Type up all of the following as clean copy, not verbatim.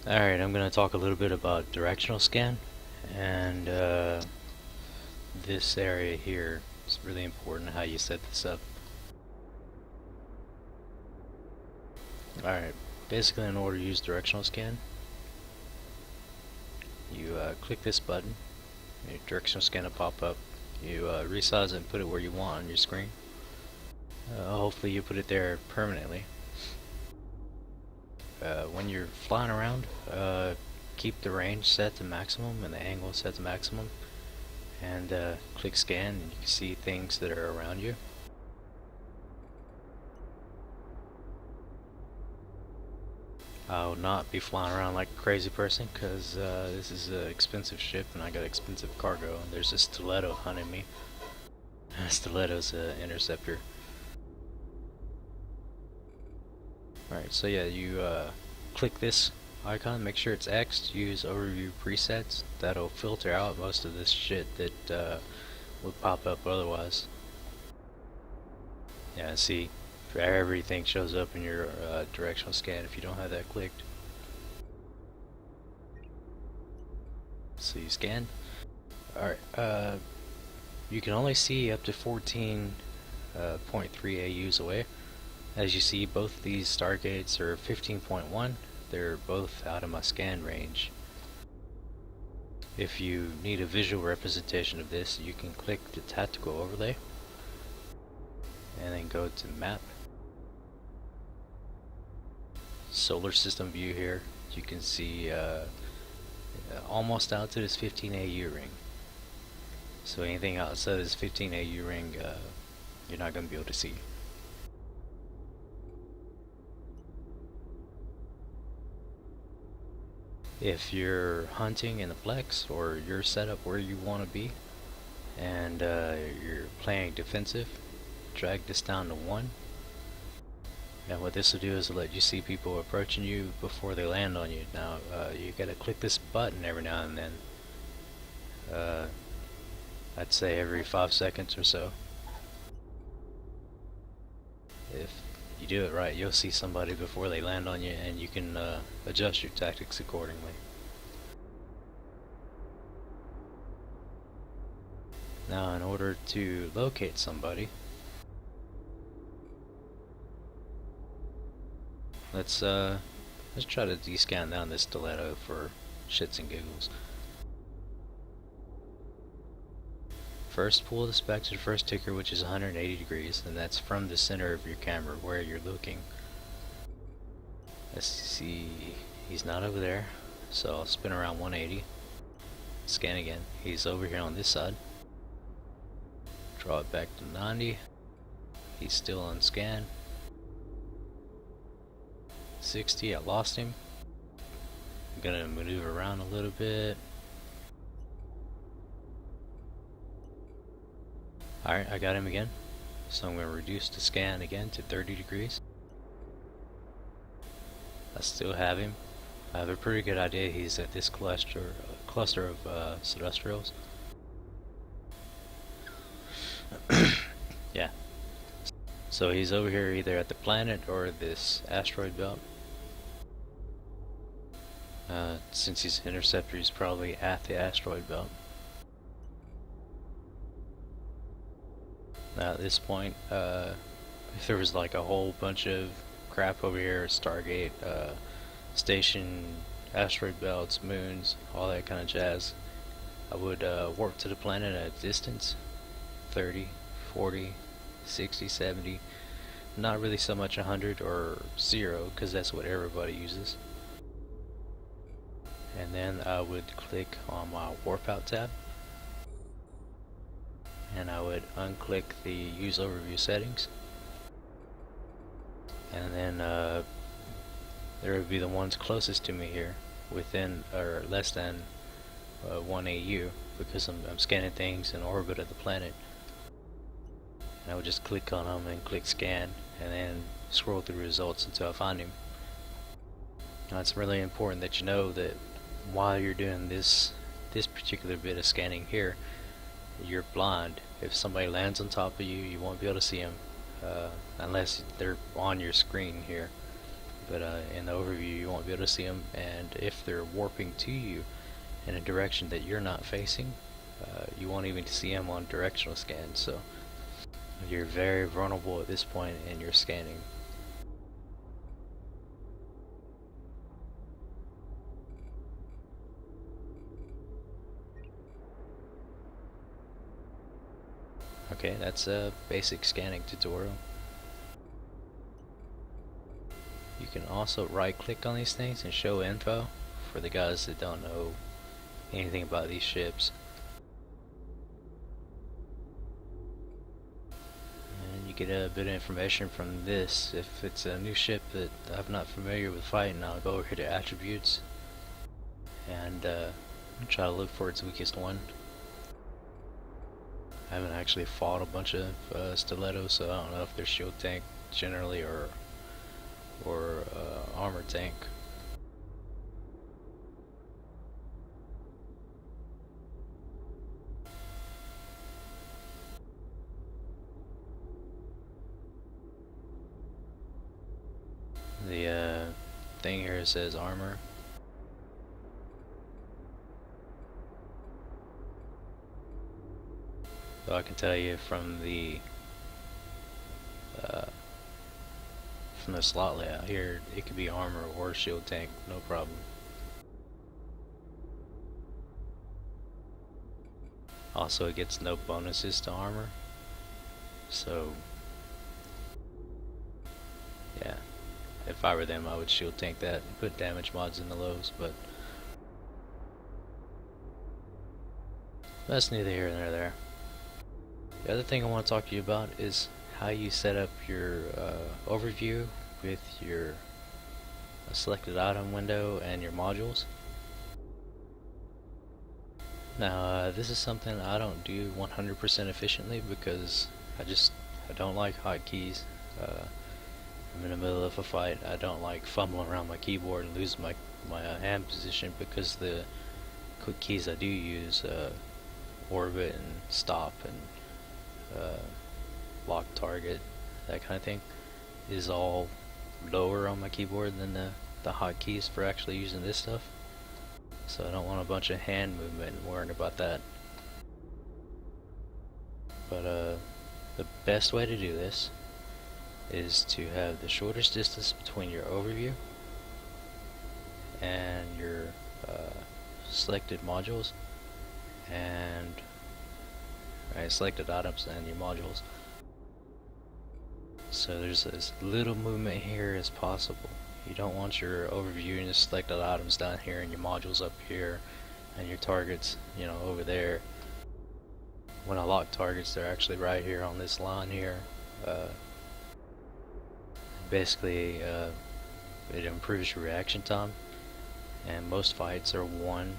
Alright, I'm going to talk a little bit about directional scan, and this area here is really important how you set this up. Alright, basically in order to use directional scan, you click this button, your directional scan will pop up, you resize it and put it where you want on your screen. Hopefully you put it there permanently. When you're flying around, keep the range set to maximum and the angle set to maximum, and click scan and you can see things that are around you. I will not be flying around like a crazy person because this is an expensive ship and I got expensive cargo, and there's a stiletto hunting me. Stiletto's an interceptor. Alright, so yeah, you click this icon, make sure it's X, use overview presets. That'll filter out most of this shit that would pop up otherwise. Yeah, see, everything shows up in your directional scan if you don't have that clicked. So you scan. Alright, you can only see up to 14.3 AUs away. As you see, both these stargates are 15.1. They're both out of my scan range. If you need a visual representation of this, you can click the tactical overlay and then go to map. Solar system view here. You can see almost out to this 15 AU ring. So anything outside this 15 AU ring, you're not going to be able to see. If you're hunting in the flex or you're set up where you want to be and you're playing defensive, drag this down to 1. And what this will do is let you see people approaching you before they land on you. Now you gotta click this button every now and then. I'd say every 5 seconds or so. If you do it right, you'll see somebody before they land on you, and you can adjust your tactics accordingly. Now in order to locate somebody, let's try to descan down this stiletto for shits and giggles. First, pull this back to the first ticker, which is 180 degrees, and that's from the center of your camera where you're looking. Let's see, he's not over there, so I'll spin around 180. Scan again. He's over here on this side. Draw it back to 90. He's still on scan. 60, I lost him. I'm gonna maneuver around a little bit. Alright, I got him again. So I'm going to reduce the scan again to 30 degrees. I still have him. I have a pretty good idea he's at this cluster of celestials. Yeah. So he's over here either at the planet or this asteroid belt. Since he's an interceptor, he's probably at the asteroid belt. Now at this point, if there was like a whole bunch of crap over here, Stargate, station, asteroid belts, moons, all that kind of jazz, I would warp to the planet at a distance, 30, 40, 60, 70, not really so much 100 or 0, because that's what everybody uses. And then I would click on my warp out tab, and I would unclick the use overview settings, and then there would be the ones closest to me here, within or less than 1 AU, because I'm scanning things in orbit of the planet. And I would just click on them and click scan, and then scroll through results until I find him. Now it's really important that you know that while you're doing this particular bit of scanning here, you're blind. If somebody lands on top of you, you won't be able to see them unless they're on your screen here. but in the overview you won't be able to see them, and if they're warping to you in a direction that you're not facing, you won't even see them on directional scans, so you're very vulnerable at this point in your scanning. Okay, that's a basic scanning tutorial. You can also right click on these things and show info for the guys that don't know anything about these ships. And you get a bit of information from this. If it's a new ship that I'm not familiar with fighting, I'll go over here to attributes and try to look for its weakest one. I haven't actually fought a bunch of stilettos, so I don't know if they're shield tank generally or armor tank. The thing here says armor. So I can tell you from the slot layout here, it could be armor or shield tank, no problem. Also, it gets no bonuses to armor, so yeah, if I were them I would shield tank that and put damage mods in the lows, but that's neither here nor there. The other thing I want to talk to you about is how you set up your overview with your selected item window and your modules. Now this is something I don't do 100% efficiently because I don't like hotkeys. I'm in the middle of a fight. I don't like fumbling around my keyboard and lose my hand position because the quick keys I do use, orbit and stop and lock target, that kind of thing, is all lower on my keyboard than the hotkeys for actually using this stuff. So I don't want a bunch of hand movement and worrying about that. But the best way to do this is to have the shortest distance between your overview and your selected modules and selected items and your modules. So there's as little movement here as possible. You don't want your overview and your selected items down here and your modules up here and your targets, you know, over there. When I lock targets, they're actually right here on this line here. Basically, it improves your reaction time, and most fights are won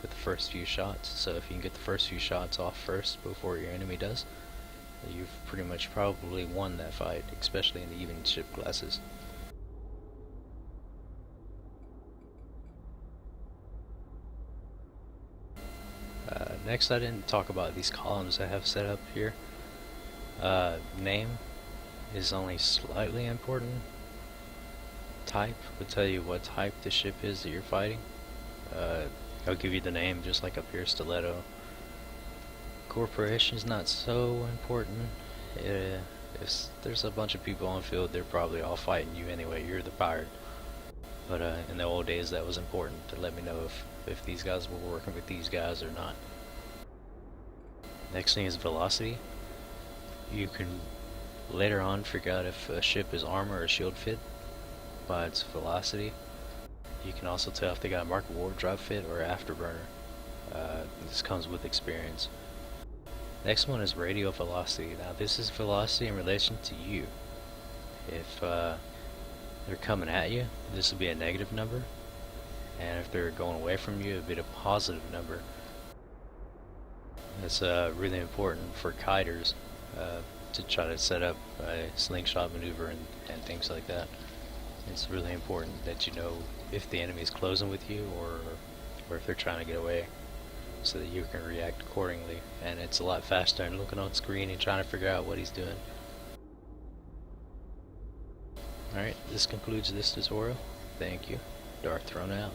with the first few shots. So if you can get the first few shots off first before your enemy does, you've pretty much probably won that fight, especially in the even ship classes. Next, I didn't talk about these columns I have set up here. Name is only slightly important. Type will tell you what type the ship is that you're fighting. I'll give you the name just like up here, Stiletto. Corporation is not so important. If there's a bunch of people on field, they're probably all fighting you anyway. You're the pirate. But in the old days, that was important to let me know if these guys were working with these guys or not. Next thing is velocity. You can later on figure out if a ship is armor or shield fit by its velocity. You can also tell if they got market wardrobe fit or afterburner. This comes with experience. Next one is radio velocity. Now this is velocity in relation to you. If they're coming at you, this will be a negative number, and if they're going away from you, it'll be a positive number. It's really important for kiters to try to set up a slingshot maneuver and things like that. It's really important that you know if the enemy is closing with you or if they're trying to get away, so that you can react accordingly. And it's a lot faster than looking on screen and trying to figure out what he's doing. Alright, this concludes this tutorial. Thank you. Dark Throne out.